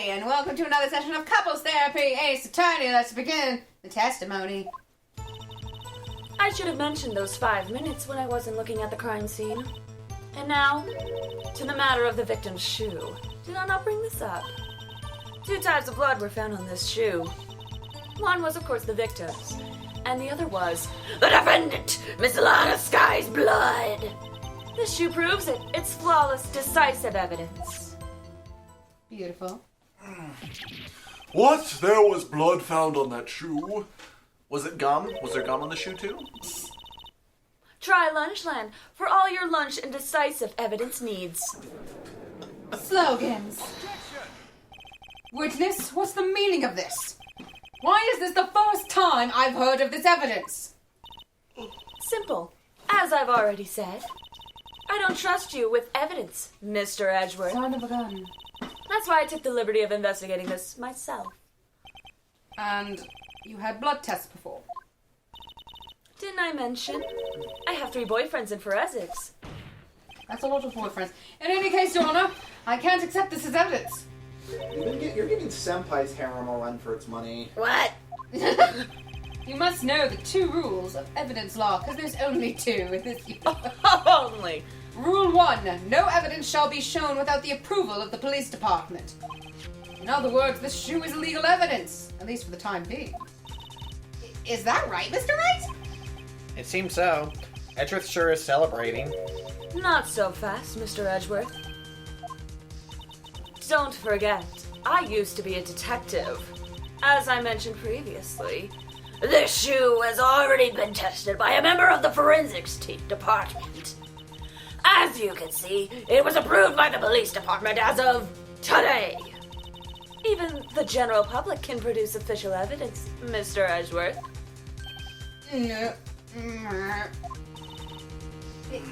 and welcome to another session of Couples Therapy Ace Attorney. Let's begin the testimony. I should have mentioned those 5 minutes when I wasn't looking at the crime scene. And now, to the matter of the victim's shoe. Did I not bring this up? 2 types of blood were found on this shoe. One was, of course, the victim's, and the other was the defendant, Miss Lana Sky's blood. This shoe proves it. It's flawless, decisive evidence. Beautiful. What? There was blood found on that shoe. Was it gum? Was there gum on the shoe too? Try Lunchland for all your lunch and decisive evidence needs. Slogans. Witness, what's the meaning of this? Why is this the first time I've heard of this evidence? Simple. As I've already said. I don't trust you with evidence, Mr. Edgeworth. Son of a gun. That's why I took the liberty of investigating this myself. And you had blood tests before? Didn't I mention? I have 3 boyfriends in forensics. That's a lot of boyfriends. In any case, Your Honor, I can't accept this as evidence. You're giving Senpai's harem a run for its money. What? You must know the 2 rules of evidence law, because there's only 2 in this universe. Only. Rule 1. No evidence shall be shown without the approval of the police department. In other words, this shoe is illegal evidence, at least for the time being. Is that right, Mr. Wright? It seems so. Edgeworth sure is celebrating. Not so fast, Mr. Edgeworth. Don't forget, I used to be a detective. As I mentioned previously, this shoe has already been tested by a member of the forensics department. As you can see, it was approved by the police department as of today. Even the general public can produce official evidence, Mr. Edgeworth. No.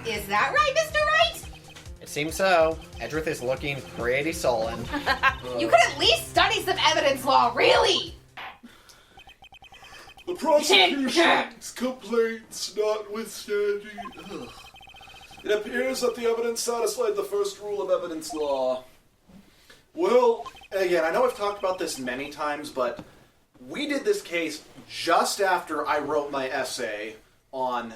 Is that right, Mr. Wright? It seems so. Edgeworth is looking pretty sullen. You could at least study some evidence law, really! The prosecution's complaints notwithstanding, it appears that the evidence satisfied the first rule of evidence law. Well, again, I know I've talked about this many times, but we did this case just after I wrote my essay on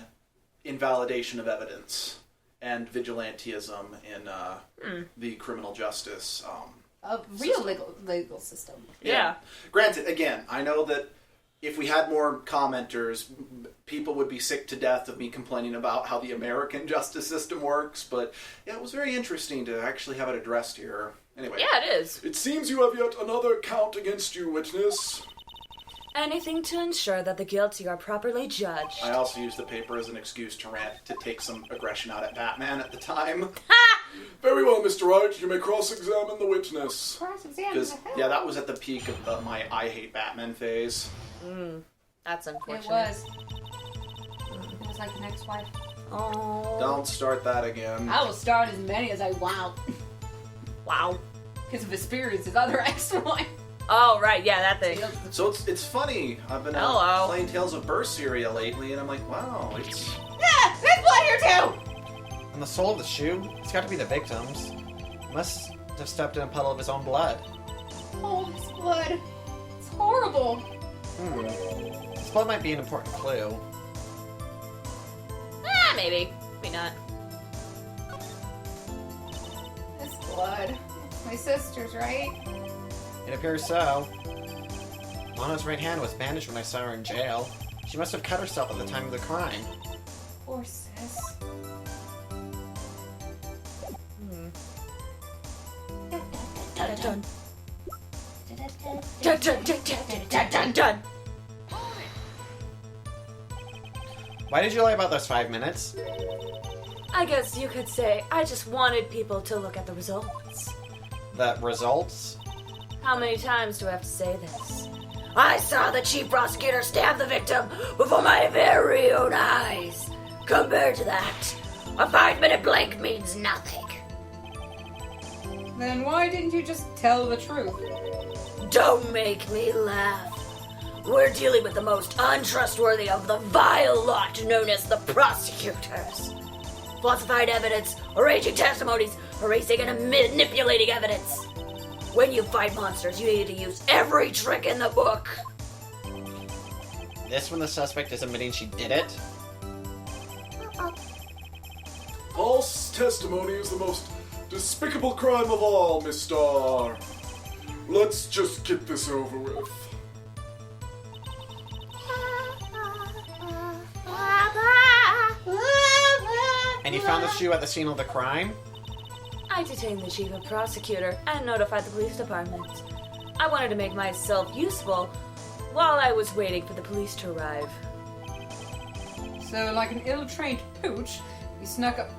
invalidation of evidence and vigilantism in the criminal justice A real legal system. Yeah. Granted, again, I know that if we had more commenters, people would be sick to death of me complaining about how the American justice system works, but yeah, it was very interesting to actually have it addressed here. Anyway. Yeah, it is. It seems you have yet another count against you, witness. Anything to ensure that the guilty are properly judged. I also used the paper as an excuse to rant, to take some aggression out at Batman at the time. Very well, Mr. Wright, you may cross-examine the witness. Because, yeah, that was at the peak of my I hate Batman phase. That's It unfortunate. was. It was like an ex-wife. Oh. Don't start that again. I will start as many as I want. Wow. Because of his other ex-wife. Oh, right, yeah, that thing. So it's funny. I've been Hello. playing Tales of Berseria lately, and I'm like, wow, it's... Yeah, there's blood here too! On the sole of the shoe, it's got to be the victim's. Must have stepped in a puddle of his own blood. Oh, this blood. It's horrible. This blood might be an important clue. Maybe. Maybe not. This blood. It's my sister's, right? It appears so. Lana's right hand was bandaged when I saw her in jail. She must have cut herself at the time of the crime. Poor sis. Dun dun. Dun dun dun dun dun dun dun. Why did you lie about those 5 minutes? I guess you could say I just wanted people to look at the results. The results? How many times do I have to say this? I saw the chief prosecutor stab the victim before my very own eyes. Compared to that, a 5-minute blank means nothing. Then why didn't you just tell the truth? Don't make me laugh. We're dealing with the most untrustworthy of the vile lot known as the prosecutors. Falsified evidence, arranging testimonies, erasing and manipulating evidence. When you fight monsters, you need to use every trick in the book. This when the suspect is admitting she did it? False testimony is the most despicable crime of all, Miss Star. Let's just get this over with. And you found the shoe at the scene of the crime? I detained the chief of prosecutor and notified the police department. I wanted to make myself useful while I was waiting for the police to arrive. So, like an ill-trained pooch, you snuck up.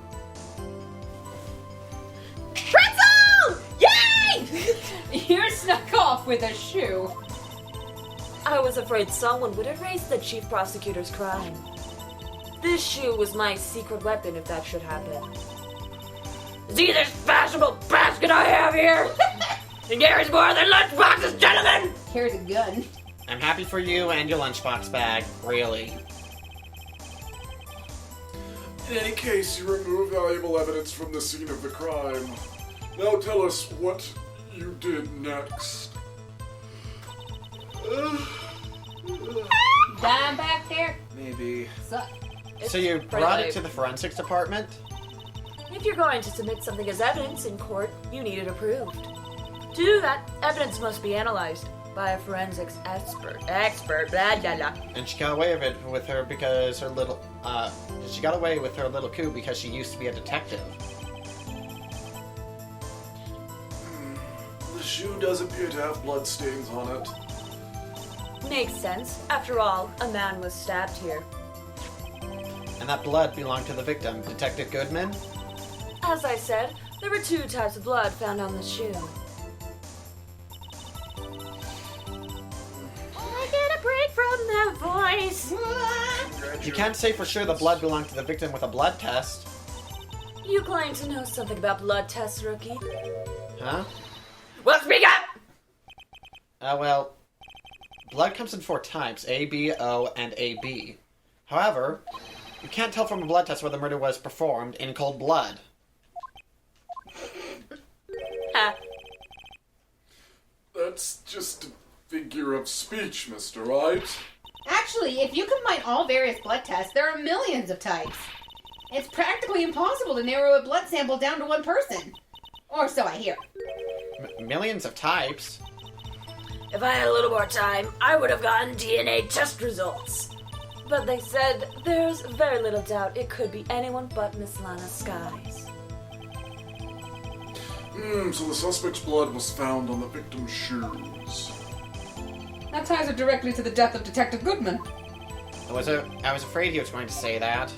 Pretzel! Yay! You snuck off with a shoe. I was afraid someone would erase the chief prosecutor's crime. This shoe was my secret weapon if that should happen. See this fashionable basket I have here? It carries more than lunchboxes, gentlemen! Here's a gun. I'm happy for you and your lunchbox bag, really. In any case, you remove valuable evidence from the scene of the crime. Now tell us what you did next. Down back there. Maybe. So you pretty brought late. it to the forensics department? If you're going to submit something as evidence in court, you need it approved. To do that, evidence must be analyzed by a forensics expert, blah, blah, blah. And she got away with it with her because her little, she got away with her little coup because she used to be a detective. The shoe does appear to have blood stains on it. Makes sense. After all, a man was stabbed here. And that blood belonged to the victim, Detective Goodman? As I said, there were 2 types of blood found on the shoe. I get a break from that voice. You can't say for sure the blood belonged to the victim with a blood test. You claim to know something about blood tests, rookie. Huh? Well, speak up! Well, blood comes in 4 types, A, B, O, and AB. However, you can't tell from a blood test whether murder was performed in cold blood. Ah, That's just a figure of speech, Mr. Wright. Actually, if you combine all various blood tests, there are millions of types. It's practically impossible to narrow a blood sample down to one person. Or so I hear. Millions of types? if I had a little more time, I would have gotten DNA test results. But they said there's very little doubt it could be anyone but Miss Lana Skies. So the suspect's blood was found on the victim's shoes. That ties it directly to the death of Detective Goodman. I was afraid he was going to say that.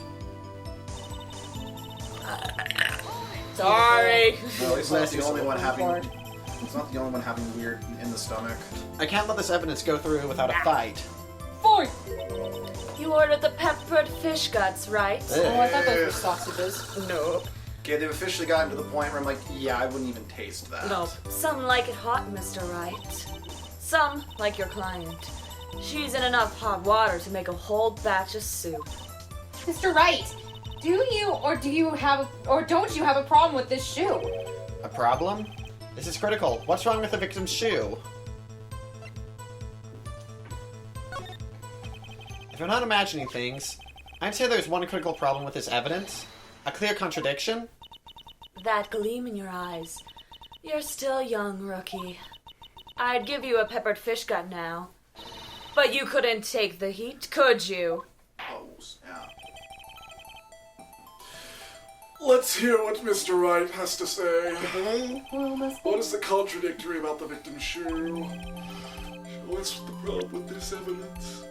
Sorry. No, he's not the Bless only you. one having. He's not the only one having weird in the stomach. I can't let this evidence go through without a fight. Fight! You ordered the peppered fish guts, right? Oh, I thought those were sausages. No. Okay, they've officially gotten to the point where I'm like, yeah, I wouldn't even taste that. No. Some like it hot, Mr. Wright. Some like your client. She's in enough hot water to make a whole batch of soup. Mr. Wright, do you or don't you have a problem with this shoe? A problem? This is critical. What's wrong with the victim's shoe? If I'm not imagining things, I'd say there's one critical problem with this evidence. A clear contradiction. That gleam in your eyes. You're still young, rookie. I'd give you a peppered fish gut now. But you couldn't take the heat, could you? Oh, snap. Let's hear what Mr. Wright has to say. What is the contradictory about the victim's shoe? What's the problem with this evidence?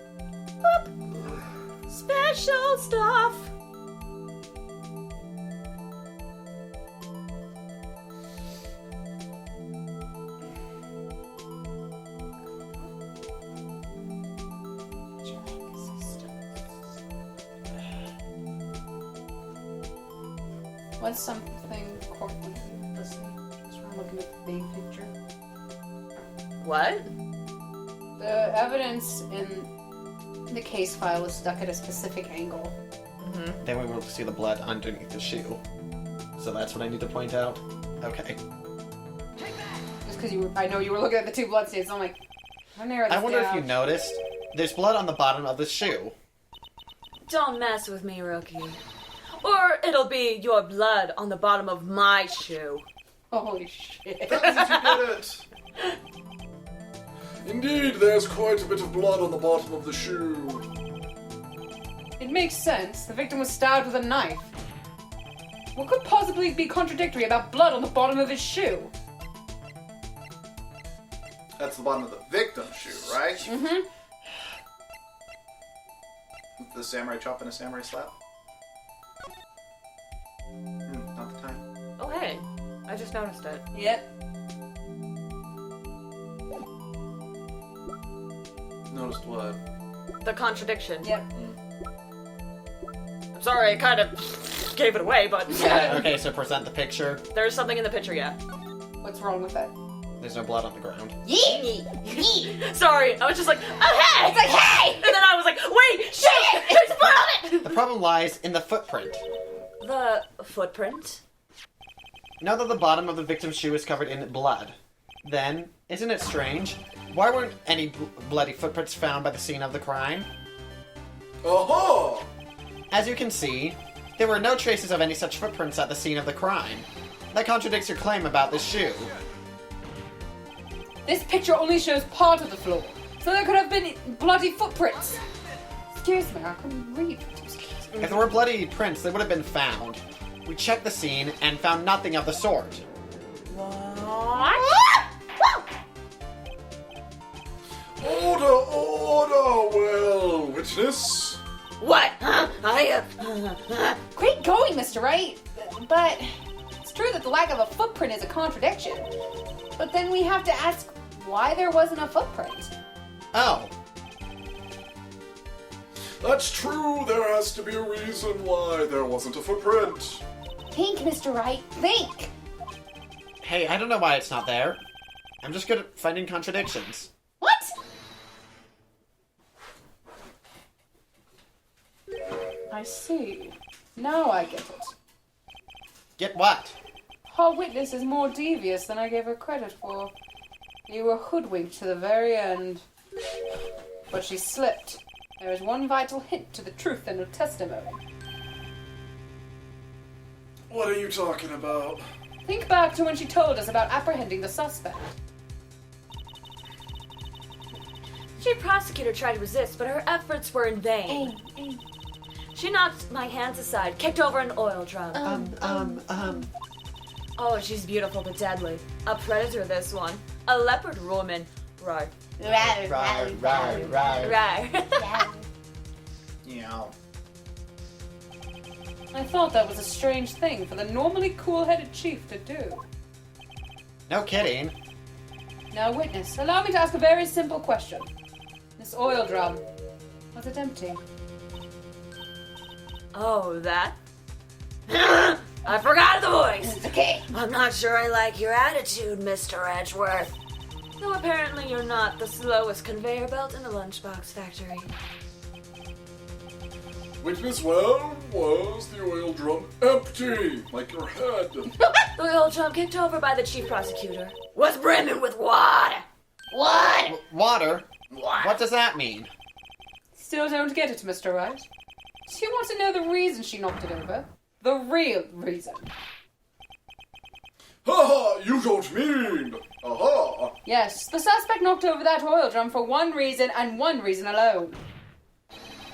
Special stuff! What's something Courtney doesn't just from looking at the big picture? What? The evidence in the case file was stuck at a specific angle. Then we were able to see the blood underneath the shoe. So that's what I need to point out? Okay. Just because I know you were looking at the two bloodstains. So I'm like, how narrow this I wonder if you down. noticed, there's blood on the bottom of the shoe. Don't mess with me, rookie. Or it'll be your blood on the bottom of my shoe. Holy shit. That's you get it. Indeed, there's quite a bit of blood on the bottom of the shoe. It makes sense. The victim was stabbed with a knife. What could possibly be contradictory about blood on the bottom of his shoe? That's the bottom of the victim's shoe, right? Mm-hmm. The samurai chop and a samurai slap? Not the time. Oh, hey. I just noticed it. Yep. Noticed what? The contradiction. Yep. I'm sorry, I kind of gave it away, but Okay, so present the picture. there's something in the picture, yeah. What's wrong with that? There's no blood on the ground. Sorry, I was just like, oh, hey! It's like, hey! And then I was like, wait, shit! There's blood on it! The problem lies in the footprint. The footprint? Now that the bottom of the victim's shoe is covered in blood, then, isn't it strange? Why weren't any bloody footprints found by the scene of the crime? Aha! As you can see, there were no traces of any such footprints at the scene of the crime. That contradicts your claim about this shoe. This picture only shows part of the floor, so there could have been bloody footprints. Excuse me, I couldn't read. If there were bloody prints, they would have been found. We checked the scene and found nothing of the sort. What? Order! Well, witness? What? Huh? Great going, Mr. Wright. But it's true that the lack of a footprint is a contradiction. But then we have to ask why there wasn't a footprint. Oh, That's true, there has to be a reason why there wasn't a footprint. Think, Mr. Wright, think. hey, I don't know why it's not there. I'm just good at finding contradictions. What? I see. Now I get it. Get what? Our witness is more devious than I gave her credit for. You were hoodwinked to the very end. But she slipped. There is one vital hint to the truth in her testimony. What are you talking about? Think back to when she told us about apprehending the suspect. The chief prosecutor tried to resist, but her efforts were in vain. She knocked my hands aside, kicked over an oil drum. Oh, she's beautiful but deadly. A predator, this one. A leopard woman. Right. Right. Right. Yeah. I thought that was a strange thing for the normally cool-headed chief to do. No kidding. Now, witness, allow me to ask a very simple question. This oil drum, was it empty? Oh, that? I forgot the voice. It's okay. I'm not sure I like your attitude, Mr. Edgeworth. Though apparently you're not the slowest conveyor belt in the lunchbox factory. Witness, well, was the oil drum empty, like your head? The oil drum kicked over by the chief prosecutor was brimming with water. What? Water? What does that mean? Still don't get it, Mr. Wright. Do you want to know the reason she knocked it over? The real reason. Haha, you don't mean! Aha! Yes, the suspect knocked over that oil drum for one reason and one reason alone.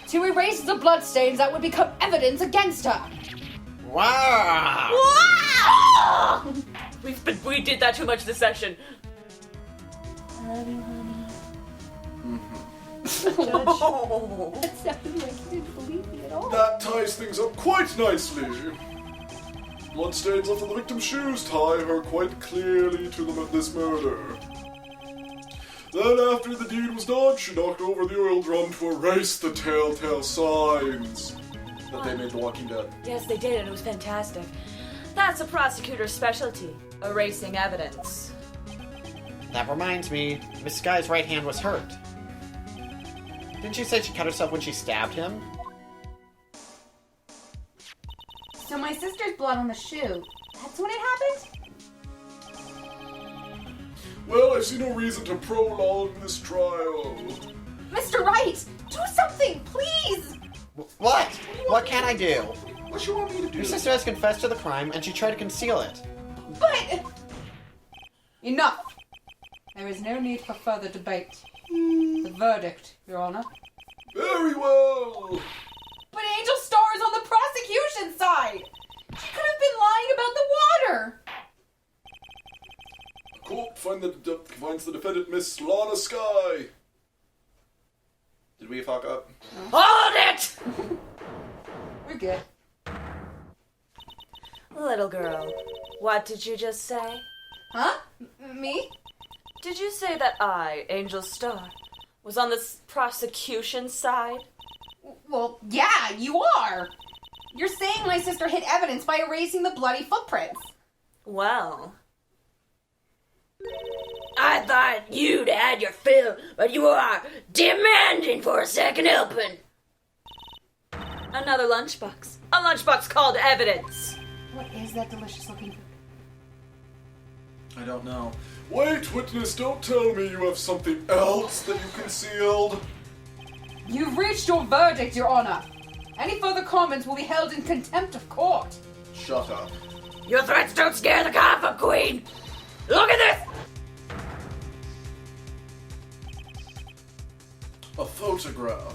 To erase the bloodstains that would become evidence against her. Wow! Wow! We did that too much this session. I love you, honey. Oh. That sounded like you didn't believe me at all. That ties things up quite nicely. Bloodstains left on the victim's shoes tie her quite clearly to this murder. Then after the deed was done, she knocked over the oil drum to erase the telltale signs that they made The Walking Dead. Yes, they did, and it was fantastic. That's a prosecutor's specialty, erasing evidence. That reminds me, Miss Sky's right hand was hurt. Didn't you say she cut herself when she stabbed him? So my sister's blood on the shoe. That's when it happened? Well, I see no reason to prolong this trial. Mr. Wright, do something, please! What? What can I do? What you want me to do? Your sister has confessed to the crime, and she tried to conceal it. But... Enough! There is no need for further debate. The verdict, Your Honor. Very well. But Angel Star is on the prosecution side! She could have been lying about the water! The court finds the defendant Miss Lana Sky. Did we fuck up? Hold it! We're good. Little girl, what did you just say? Huh? Me? Did you say that I, Angel Star, was on the prosecution side? Well, yeah, you are! You're saying my sister hid evidence by erasing the bloody footprints. Well... I thought you'd had your fill, but you are demanding for a second helping. Another lunchbox. A lunchbox called evidence. What is that delicious looking food? I don't know. Wait, witness, don't tell me you have something else that you concealed. You've reached your verdict, Your Honor. Any further comments will be held in contempt of court. Shut up. Your threats don't scare the Gotham Queen. Look at this! A photograph.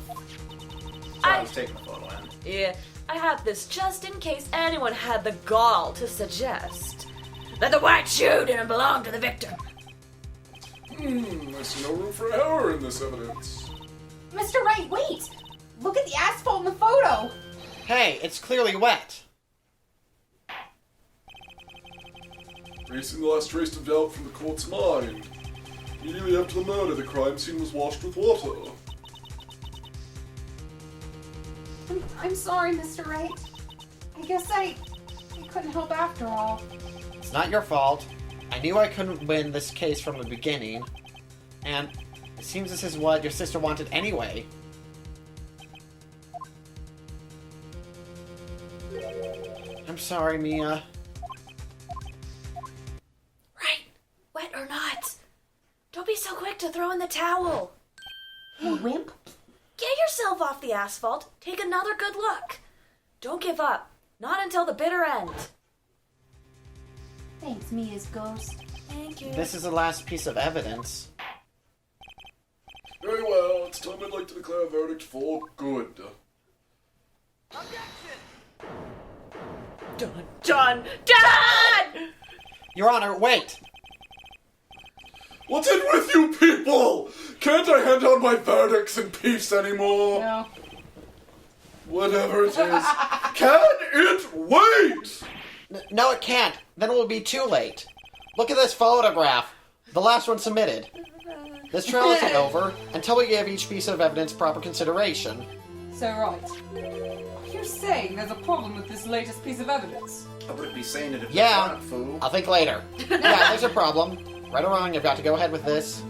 I was taking the photo in. Yeah, I have this just in case anyone had the gall to suggest that the white shoe didn't belong to the victim. I see no room for error in this evidence. Mr. Wright, wait! Look at the asphalt in the photo! Hey, it's clearly wet. Erasing the last trace of doubt from the court's mind. Immediately after the murder, the crime scene was washed with water. I'm sorry, Mr. Wright. I guess I couldn't help after all. It's not your fault. I knew I couldn't win this case from the beginning. And it seems this is what your sister wanted anyway. I'm sorry, Mia. Right, wet or not, don't be so quick to throw in the towel. Hey, wimp. Get yourself off the asphalt. Take another good look. Don't give up. Not until the bitter end. Thanks, Mia's ghost. Thank you. This is the last piece of evidence. Very well, it's time I'd like to declare a verdict for good. Done! Done! Done! Your Honor, wait! What's in with you people? Can't I hand down my verdicts in peace anymore? No. Whatever it is, can it wait? No, it can't. Then it will be too late. Look at this photograph. The last one submitted. This trial isn't over until we give each piece of evidence proper consideration. So, right. You're saying there's a problem with this latest piece of evidence? I wouldn't be saying it if Yeah. you weren't, fool. I'll think later. Yeah, there's a problem. Right or wrong, I've got to go ahead with this.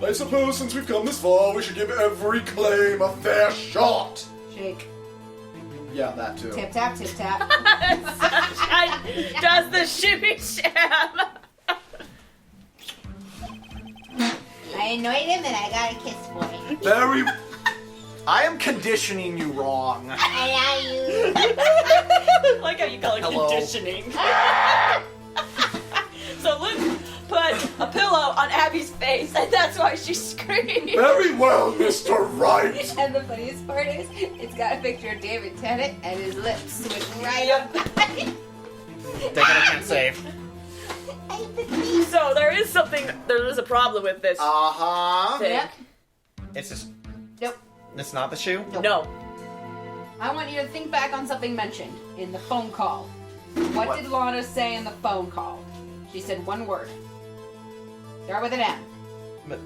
I suppose since we've come this far, we should give every claim a fair shot. Shake. Yeah, that too. Tip tap, tip tap. Does the shimmy sham? I annoyed him and I got a kiss for him. Very. I am conditioning you wrong. I love you. Like how you call it Hello. conditioning. So Luke put a pillow on Abby's face, and that's why she screamed. Very well, Mr. Wright. And the funniest part is, it's got a picture of David Tennant and his lips switch right up. Take it, I can't save. So there is a problem with this Uh-huh. thing. Yep. It's just... Nope. It's not the shoe? No. I want you to think back on something mentioned in the phone call. What What? did Lana say in the phone call? She said one word. Start with an M. But...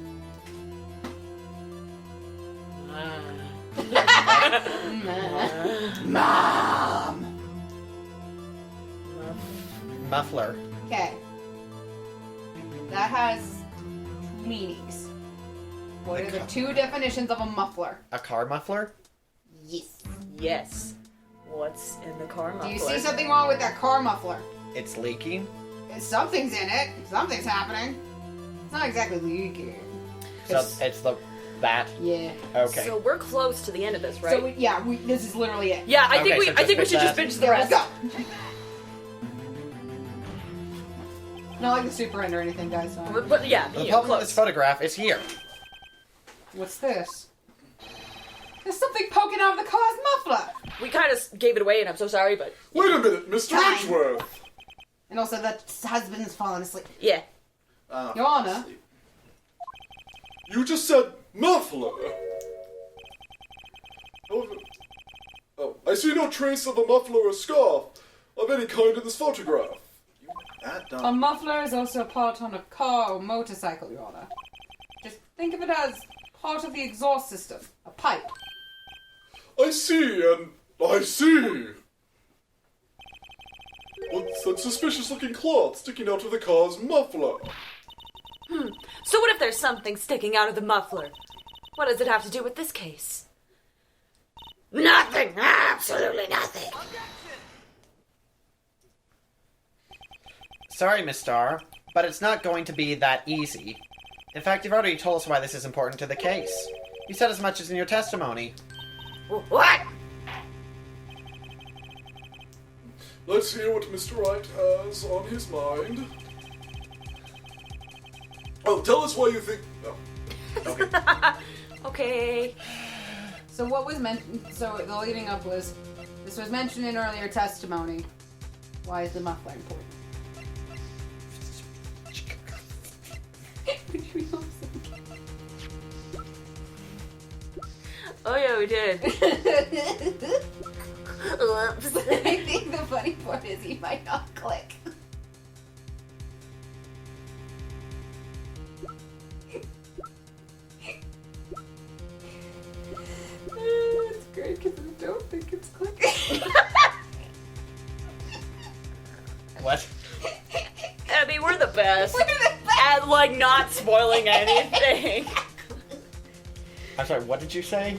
Mom. Muffler. Okay. That has two meanings. What are the two definitions of a muffler? A car muffler? Yes. Yes. What's in the car muffler? Do you see something wrong with that car muffler? It's leaking? Something's in it. Something's happening. It's not exactly leaking. So it's that? Yeah. Okay. So we're close to the end of this, right? So this is literally it. yeah, I think Okay, so I think we just should just that. binge the Yeah, rest. let's go. Not like the super end or anything, guys. So. But yeah, The you know, problem with close. this photograph is here. What's this? There's something poking out of the car's muffler. We kind of gave it away, and I'm so sorry, but Wait a minute, Mr. Time. Edgeworth. And also, the husband's fallen asleep. yeah. Your Honor. You just said muffler. Oh, I see no trace of a muffler or scarf of any kind in this photograph. That A dumb. muffler is also a part on a car or motorcycle, Your Honor. Just think of it as part of the exhaust system. A pipe. I see, and I see. What's that suspicious-looking cloth sticking out of the car's muffler? So what if there's something sticking out of the muffler? What does it have to do with this case? Nothing! Absolutely nothing! Sorry, Miss Starr, but it's not going to be that easy. In fact, you've already told us why this is important to the case. You said as much as in your testimony. What? Let's hear what Mr. Wright has on his mind. Oh, tell us why you think... Oh. Okay. So what was so the leading up was, this was mentioned in earlier testimony. Why is the muffler important? Oh yeah, we did. Whoops. I think the funny part is he might not click. It's great because I don't think it's clicking. What? I mean, we're the best. We're the best. At, like, not spoiling anything. I'm sorry, what did you say?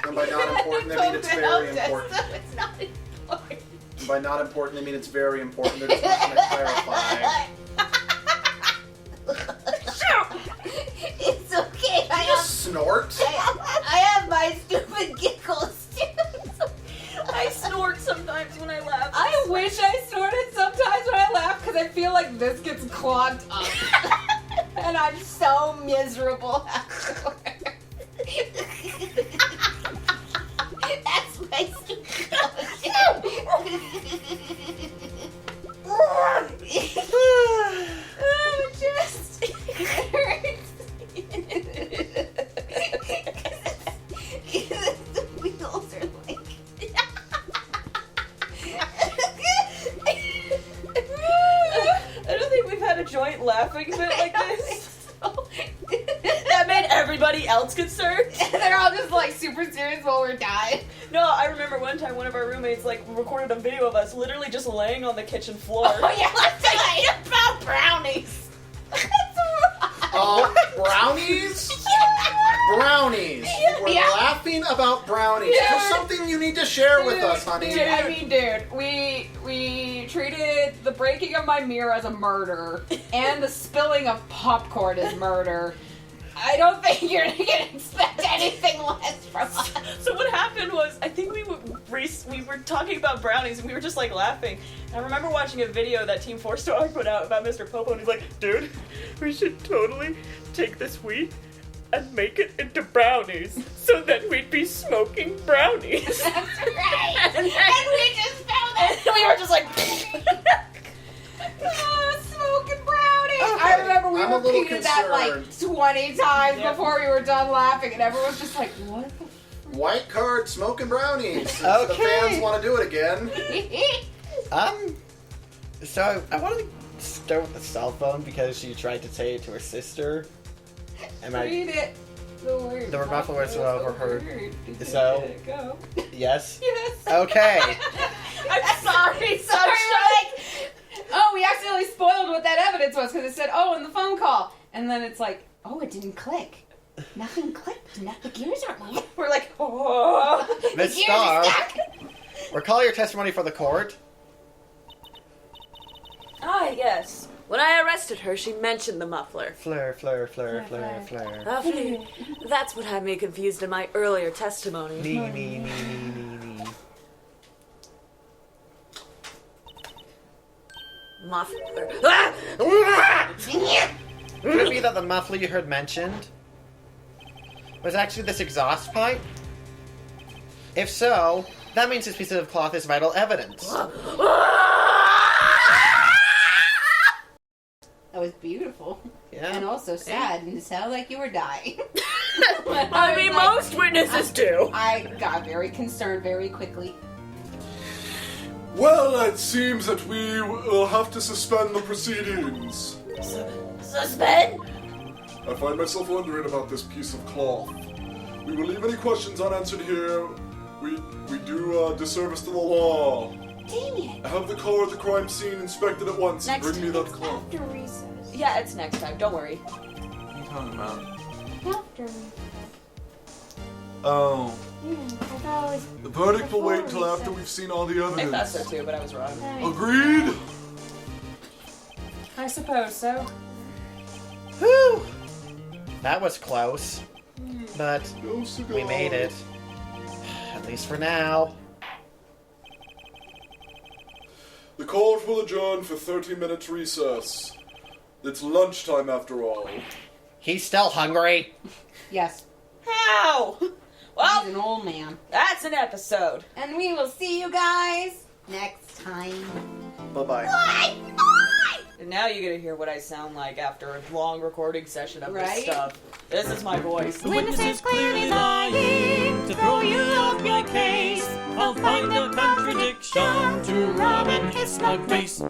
And by not important, I mean it's very important. It's not important. And by not important, I mean it's very important. They're just not going to clarify. It's okay. Snort? I have my stupid giggles too. I snort sometimes when I laugh. I wish I snorted sometimes when I laugh because I feel like this gets clogged up. And I'm so miserable afterwards. That's my stupid Oh, just hurts. The wheels are like... I don't think we've had a joint laughing fit like this. That made everybody else concerned. They're all just like super serious while we're dying. No, I remember one time one of our roommates like recorded a video of us literally just laying on the kitchen floor. Oh yeah, let's talk about brownies. Brownies? Brownies. We're Yeah. laughing about brownies. Yeah. There's something you need to share with us, honey. Dude, I mean, dude, we treated the breaking of my mirror as a murder and the spilling of popcorn as murder. I don't think you're gonna expect anything less from us. So what happened was, I think we were talking about brownies and we were just like laughing. And I remember watching a video that Team 4 Star put out about Mr. Popo, and he's like, dude, we should totally take this wheat and make it into brownies so that we'd be smoking brownies. That's right. And we just found that. And we were just like, Smoking brownies. Okay. I remember we I'm a little repeated that like concerned. 20 times Yeah. before we were done laughing, and everyone's just like, what the White card smoking brownies. Since Okay. the fans want to do it again. So I want to start with the cell phone because she tried to say it to her sister. Am I? Read it. The word. The muffler was overheard. Did you So- let it go? Yes. Yes. Okay. I'm sorry, Sorry, we're like, oh, we accidentally spoiled what that evidence was because it said, oh, in the phone call. And then it's like, oh, it didn't click. Nothing clicked. The gears aren't moving. We're like, oh. Miss The gears are Starr. stuck. Recall your testimony for the court. Ah, yes. When I arrested her, she mentioned the muffler. Fleur. Lovely. That's what had me confused in my earlier testimony. Nee. Muffler. Could it be that the muffler you heard mentioned was actually this exhaust pipe? If so, that means this piece of cloth is vital evidence. That was beautiful. Yeah. And also sad, and it sounded like you were dying. I mean, most witnesses do. I got very concerned very quickly. Well, it seems that we will have to suspend the proceedings. Suspend? I find myself wondering about this piece of cloth. We will leave any questions unanswered here. We do disservice to the law. Dang it. Have the car at the crime scene inspected at once and Next bring me that cloth. After recess. Yeah, it's next time. Don't worry. What are you talking about? After. Oh. Yeah, I thought it was The verdict will wait till before after recess. we've seen all the I evidence. thought so too, but I was wrong. Agreed? I suppose so. Whew! That was close. But No cigar. we made it. At least for now. The court will adjourn for 30 minutes recess. It's lunchtime after all. He's still hungry. Yes. How? He's Well, an old man. that's an episode. And we will see you guys next time. Bye-bye. And now you get to hear what I sound like after a long recording session of Right? this stuff. This is my voice. The witness is clearly lying to throw you off your case. I'll find a contradiction to rob and kiss my face.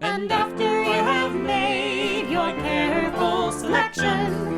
And after I have made your careful selection,